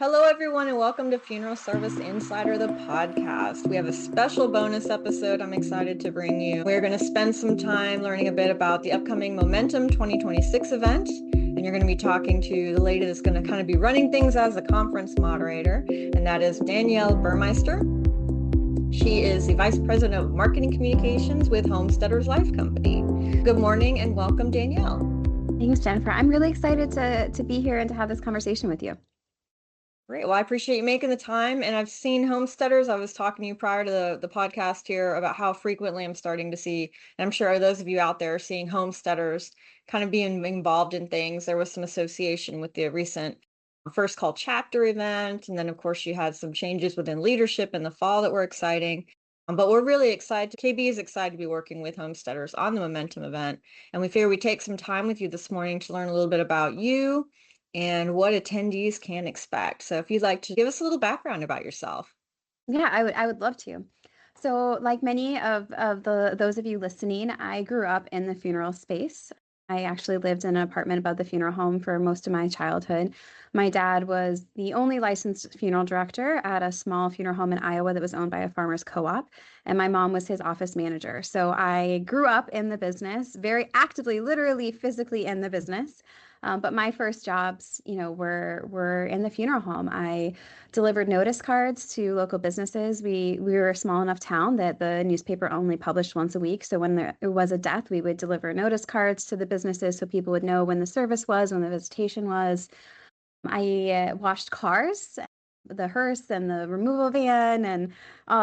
Hello, everyone, and welcome to Funeral Service Insider, the podcast. We have a special bonus episode I'm excited to bring you. We're going to spend some time learning a bit about the upcoming Momentum 2026 event, and you're going to be talking to the lady that's going to kind of be running things as a conference moderator, and that is Danielle Burmeister. She is the Vice President of Marketing Communications with Homesteaders Life Company. Good morning and welcome, Danielle. Thanks, Jennifer. I'm really excited to be here and to have this conversation with you. Great. Well, I appreciate you making the time. And I've seen Homesteaders. I was talking to you prior to the podcast here about how frequently I'm starting to see, and I'm sure those of you out there are seeing Homesteaders kind of being involved in things. There was some association with the recent First Call Chapter event. And then, of course, you had some changes within leadership in the fall that were exciting. But we're really excited. KB is excited to be working with Homesteaders on the Momentum event. And we figure we take some time with you this morning to learn a little bit about you and what attendees can expect. So if you'd like to give us a little background about yourself. Yeah, I would love to. So, like many of those of you listening, I grew up in the funeral space. I actually lived in an apartment above the funeral home for most of my childhood. My dad was the only licensed funeral director at a small funeral home in Iowa that was owned by a farmer's co-op, and my mom was his office manager. So I grew up in the business, very actively, literally, physically in the business. But my first jobs, were in the funeral home. I delivered notice cards to local businesses. We were a small enough town that the newspaper only published once a week. So when there was a death, we would deliver notice cards to the businesses so people would know when the service was, when the visitation was. I washed cars, the hearse and the removal van and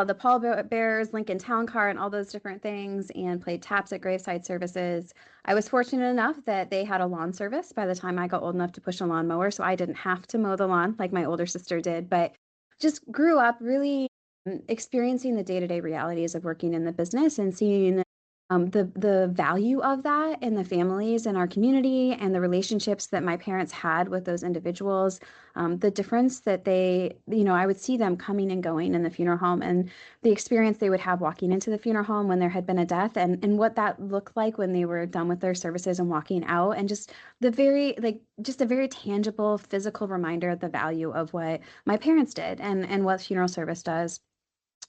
the pallbearers, Lincoln Town Car, and all those different things, and played taps at graveside services. I was fortunate enough that they had a lawn service by the time I got old enough to push a lawnmower, so I didn't have to mow the lawn like my older sister did, but just grew up really experiencing the day-to-day realities of working in the business and seeing the value of that in the families in our community and the relationships that my parents had with those individuals, the difference that I would see them coming and going in the funeral home and the experience they would have walking into the funeral home when there had been a death and what that looked like when they were done with their services and walking out, and just just a very tangible physical reminder of the value of what my parents did and what funeral service does.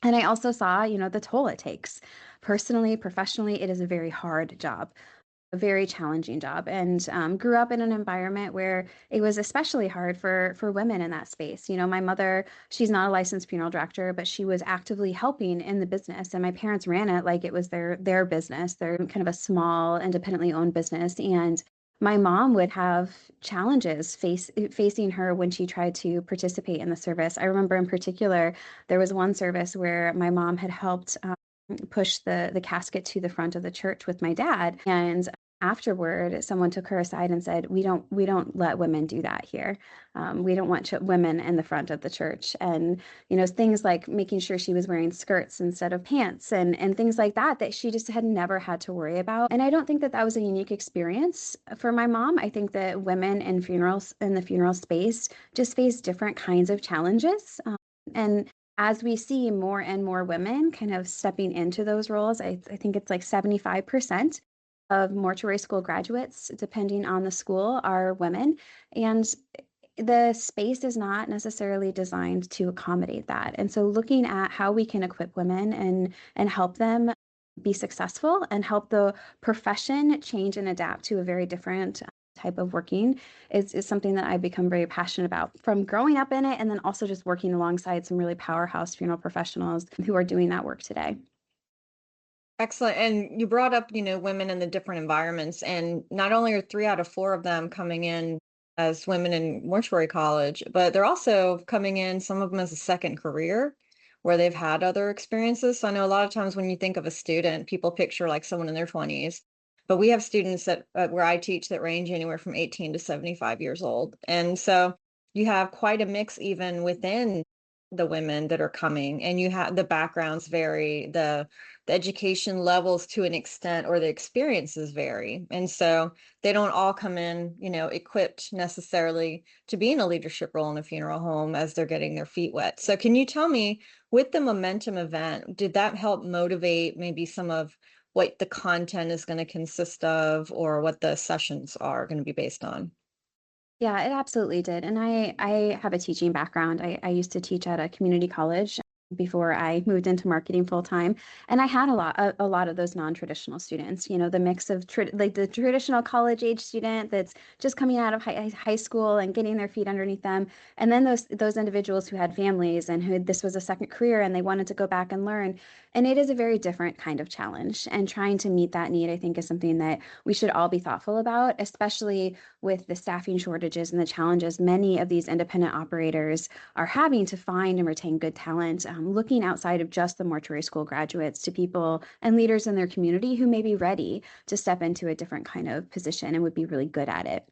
And I also saw, the toll it takes. Personally, professionally, it is a very hard job, a very challenging job, and grew up in an environment where it was especially hard for women in that space. My mother, she's not a licensed funeral director, but she was actively helping in the business, and my parents ran it like it was their business. They're kind of a small, independently owned business, and my mom would have challenges facing her when she tried to participate in the service. I remember in particular, there was one service where my mom had helped push the casket to the front of the church with my dad. And afterward, someone took her aside and said, "We don't let women do that here. We don't want women in the front of the church." And things like making sure she was wearing skirts instead of pants and things like that she just had never had to worry about. And I don't think that was a unique experience for my mom. I think that women in the funeral space just face different kinds of challenges. And as we see more and more women kind of stepping into those roles, I think it's like 75% of mortuary school graduates, depending on the school, are women. And the space is not necessarily designed to accommodate that. And so looking at how we can equip women and help them be successful and help the profession change and adapt to a very different type of working is something that I've become very passionate about from growing up in it, and then also just working alongside some really powerhouse funeral professionals who are doing that work today. Excellent. And you brought up, women in the different environments, and not only are 3 out of 4 of them coming in as women in mortuary college, but they're also coming in, some of them as a second career where they've had other experiences. So I know a lot of times when you think of a student, people picture like someone in their 20s, but we have students that where I teach that range anywhere from 18 to 75 years old. And so you have quite a mix even within the women that are coming, and you have the backgrounds vary, the education levels to an extent, or the experiences vary. And so they don't all come in, equipped necessarily to be in a leadership role in a funeral home as they're getting their feet wet. So can you tell me, with the Momentum event, did that help motivate maybe some of what the content is going to consist of, or what the sessions are going to be based on? Yeah, it absolutely did. And I have a teaching background. I used to teach at a community college before I moved into marketing full time. And I had a lot of those non-traditional students, you know, the mix of like the traditional college age student that's just coming out of high school and getting their feet underneath them. And then those individuals who had families and who this was a second career and they wanted to go back and learn. And it is a very different kind of challenge. And trying to meet that need, I think, is something that we should all be thoughtful about, especially with the staffing shortages and the challenges many of these independent operators are having to find and retain good talent, looking outside of just the mortuary school graduates to people and leaders in their community who may be ready to step into a different kind of position and would be really good at it.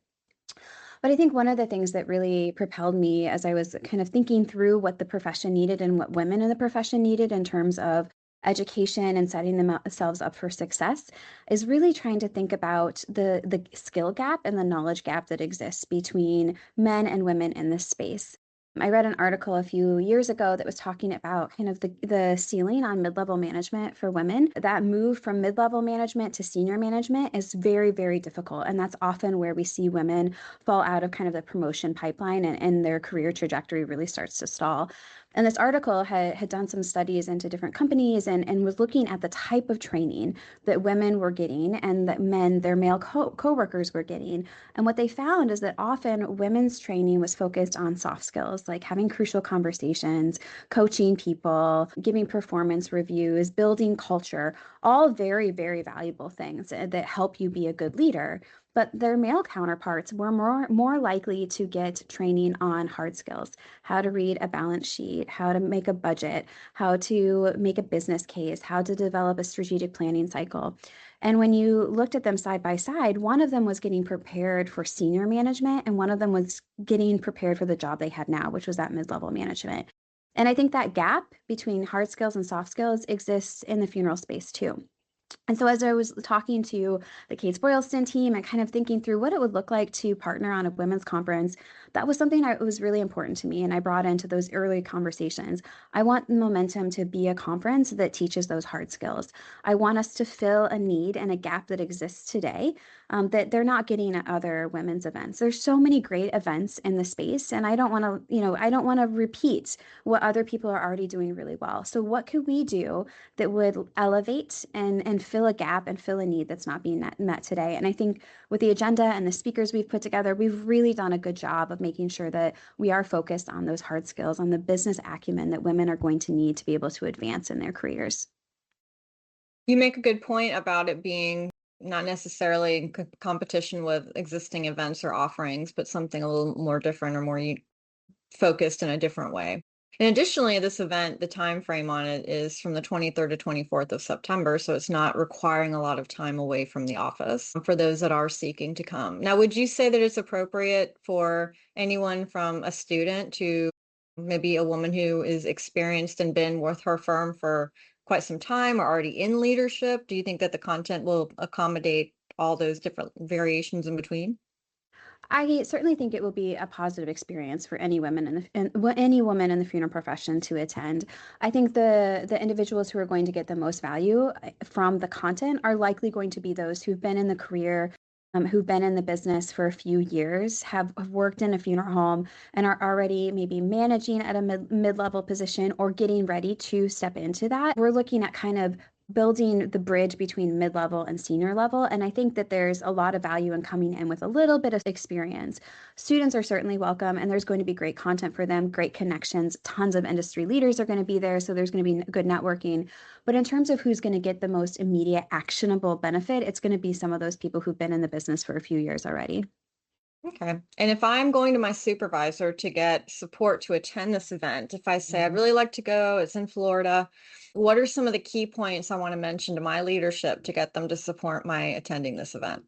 But I think one of the things that really propelled me as I was kind of thinking through what the profession needed and what women in the profession needed in terms of education and setting themselves up for success is really trying to think about the skill gap and the knowledge gap that exists between men and women in this space. I read an article a few years ago that was talking about kind of the ceiling on mid-level management for women. That move from mid-level management to senior management is very, very difficult. And that's often where we see women fall out of kind of the promotion pipeline and their career trajectory really starts to stall. And this article had done some studies into different companies and was looking at the type of training that women were getting and that their male coworkers were getting. And what they found is that often women's training was focused on soft skills, like having crucial conversations, coaching people, giving performance reviews, building culture, all very, very valuable things that help you be a good leader. But their male counterparts were more likely to get training on hard skills, how to read a balance sheet, how to make a budget, how to make a business case, how to develop a strategic planning cycle. And when you looked at them side by side, one of them was getting prepared for senior management, and one of them was getting prepared for the job they had now, which was that mid level management. And I think that gap between hard skills and soft skills exists in the funeral space too. And so as I was talking to the Kates-Boylston team and kind of thinking through what it would look like to partner on a women's conference, that was something that was really important to me. And I brought into those early conversations. I want Momentum to be a conference that teaches those hard skills. I want us to fill a need and a gap that exists today that they're not getting at other women's events. There's so many great events in the space, and I don't want to, I don't want to repeat what other people are already doing really well. So what could we do that would elevate and fill a gap and fill a need that's not being met today? And I think with the agenda and the speakers we've put together, we've really done a good job of making sure that we are focused on those hard skills, on the business acumen that women are going to need to be able to advance in their careers. You make a good point about it being not necessarily in competition with existing events or offerings, but something a little more different or more focused in a different way. And additionally, this event, the time frame on it is from the 23rd to 24th of September, so it's not requiring a lot of time away from the office for those that are seeking to come. Now, would you say that it's appropriate for anyone from a student to maybe a woman who is experienced and been with her firm for quite some time or already in leadership? Do you think that the content will accommodate all those different variations in between? I certainly think it will be a positive experience for any women any woman in the funeral profession to attend. I think the individuals who are going to get the most value from the content are likely going to be those who've been in the career, who've been in the business for a few years, have worked in a funeral home, and are already maybe managing at a mid-level position or getting ready to step into that. We're looking at kind of building the bridge between mid-level and senior level. And I think that there's a lot of value in coming in with a little bit of experience. Students are certainly welcome, and there's going to be great content for them, great connections. Tons of industry leaders are going to be there, so there's going to be good networking. But in terms of who's going to get the most immediate actionable benefit, it's going to be some of those people who've been in the business for a few years already. Okay. And if I'm going to my supervisor to get support to attend this event, if I say I'd Mhm. really like to go, it's in Florida, what are some of the key points I want to mention to my leadership to get them to support my attending this event?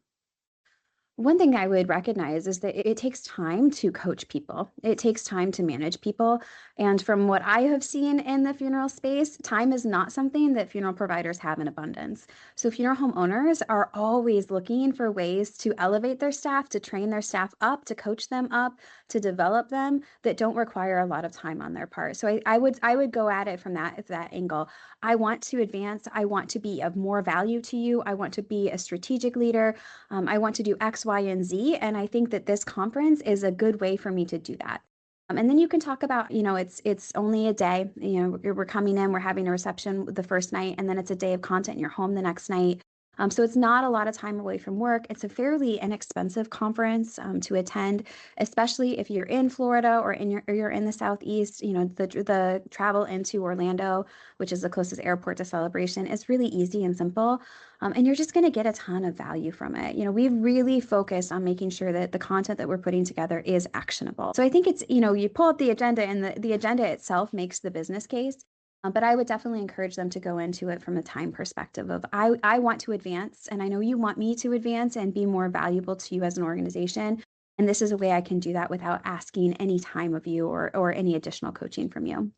One thing I would recognize is that it takes time to coach people. It takes time to manage people. And from what I have seen in the funeral space, time is not something that funeral providers have in abundance. So, funeral home owners are always looking for ways to elevate their staff, to train their staff up, to coach them up, to develop them that don't require a lot of time on their part. So I would go at it from that angle. I want to advance. I want to be of more value to you. I want to be a strategic leader. I want to do X, Y, and Z. And I think that this conference is a good way for me to do that. And then you can talk about, it's only a day. We're coming in, we're having a reception the first night, and then it's a day of content, and you're home the next night. So it's not a lot of time away from work. It's a fairly inexpensive conference to attend, especially if you're in Florida or you're in the Southeast. The travel into Orlando, which is the closest airport to Celebration, is really easy and simple. And you're just going to get a ton of value from it. We've really focused on making sure that the content that we're putting together is actionable. So I think it's, you pull up the agenda, and the agenda itself makes the business case. But I would definitely encourage them to go into it from a time perspective of I want to advance, and I know you want me to advance and be more valuable to you as an organization. And this is a way I can do that without asking any time of you or any additional coaching from you.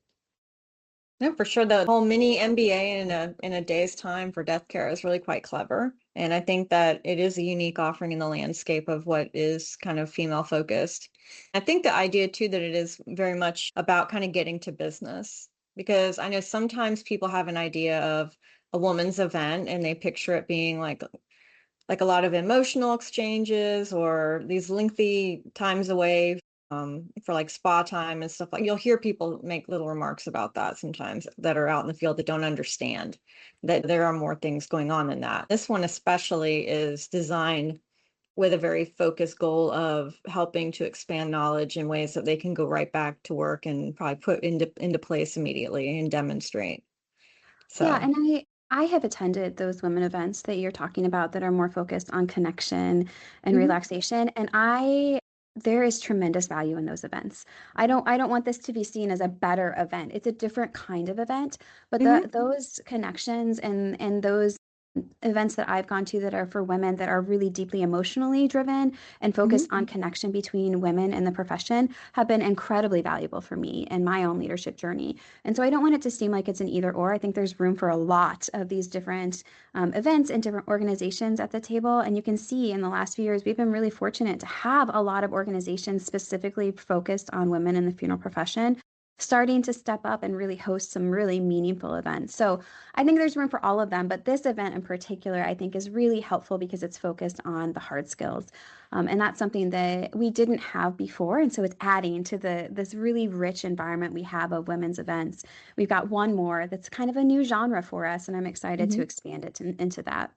No, for sure. The whole mini MBA in a day's time for death care is really quite clever. And I think that it is a unique offering in the landscape of what is kind of female focused. I think the idea too that it is very much about kind of getting to business, because I know sometimes people have an idea of a woman's event and they picture it being like a lot of emotional exchanges or these lengthy times away for like spa time and stuff. Like, you'll hear people make little remarks about that sometimes that are out in the field that don't understand that there are more things going on than that. This one especially is designed with a very focused goal of helping to expand knowledge in ways that they can go right back to work and probably put into place immediately and demonstrate. Yeah, So, and I have attended those women events that you're talking about that are more focused on connection and mhm, relaxation, and I there is tremendous value in those events. I don't want this to be seen as a better event. It's a different kind of event, but mhm, those connections and those events that I've gone to that are for women that are really deeply emotionally driven and mhm. focused on connection between women and the profession have been incredibly valuable for me in my own leadership journey. And so I don't want it to seem like it's an either or. I think there's room for a lot of these different events and different organizations at the table. And you can see in the last few years, we've been really fortunate to have a lot of organizations specifically focused on women in the funeral profession starting to step up and really host some really meaningful events. So I think there's room for all of them, but this event in particular, I think is really helpful because it's focused on the hard skills. And that's something that we didn't have before. And so it's adding to this really rich environment we have of women's events. We've got one more that's kind of a new genre for us, and I'm excited to Mhm. expand it into that.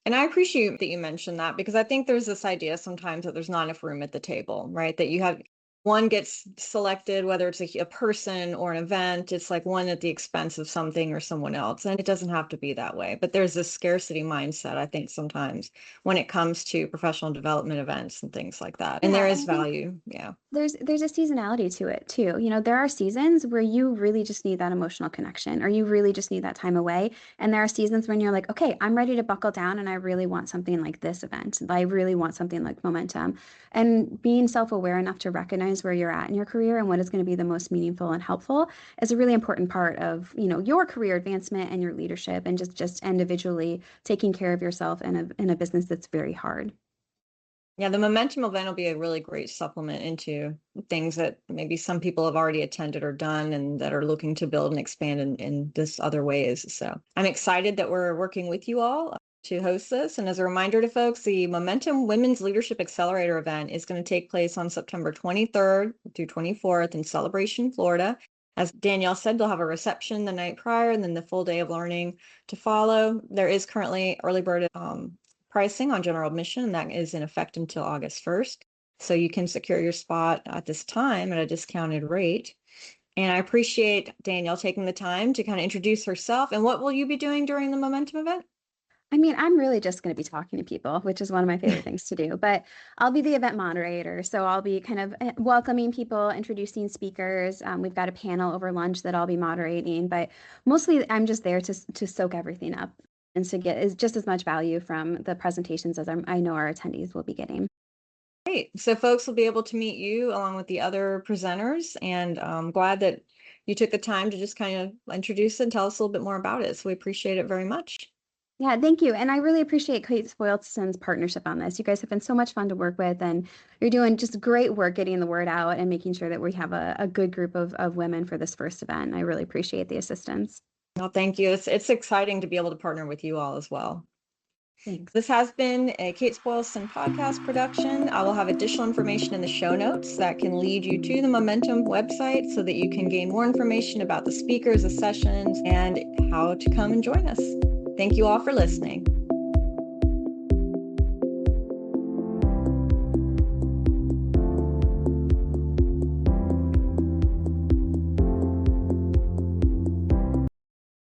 And I appreciate that you mentioned that, because I think there's this idea sometimes that there's not enough room at the table, right? That you have one gets selected, whether it's a person or an event, it's like one at the expense of something or someone else. And it doesn't have to be that way. But there's this scarcity mindset, I think, sometimes when it comes to professional development events and things like that. And there Yeah, and is I think value. Yeah. there's a seasonality to it too. There are seasons where you really just need that emotional connection or you really just need that time away. And there are seasons when you're like, okay, I'm ready to buckle down and I really want something like this event. I really want something like momentum. And being self-aware enough to recognize where you're at in your career and what is going to be the most meaningful and helpful is a really important part of, your career advancement and your leadership and just individually taking care of yourself in a business that's very hard. Yeah, the momentum event will be a really great supplement into things that maybe some people have already attended or done and that are looking to build and expand in this other ways. So I'm excited that we're working with you all to host this. And as a reminder to folks, the Momentum Women's Leadership Accelerator event is going to take place on September 23rd through 24th in Celebration, Florida. As Danielle said, they'll have a reception the night prior and then the full day of learning to follow. There is currently early bird pricing on general admission, and that is in effect until August 1st. So you can secure your spot at this time at a discounted rate. And I appreciate Danielle taking the time to kind of introduce herself. And what will you be doing during the Momentum event? I mean, I'm really just going to be talking to people, which is one of my favorite things to do. But I'll be the event moderator. So I'll be kind of welcoming people, introducing speakers. We've got a panel over lunch that I'll be moderating. But mostly I'm just there to soak everything up and to get just as much value from the presentations as I know our attendees will be getting. Great. So folks will be able to meet you along with the other presenters. And I'm glad that you took the time to just kind of introduce and tell us a little bit more about it. So we appreciate it very much. Yeah, thank you. And I really appreciate Kates-Boylston's partnership on this. You guys have been so much fun to work with, and you're doing just great work getting the word out and making sure that we have a good group of women for this first event. I really appreciate the assistance. Well, thank you. It's exciting to be able to partner with you all as well. Thanks. This has been a Kates-Boylston podcast production. I will have additional information in the show notes that can lead you to the Momentum website so that you can gain more information about the speakers, the sessions, and how to come and join us. Thank you all for listening.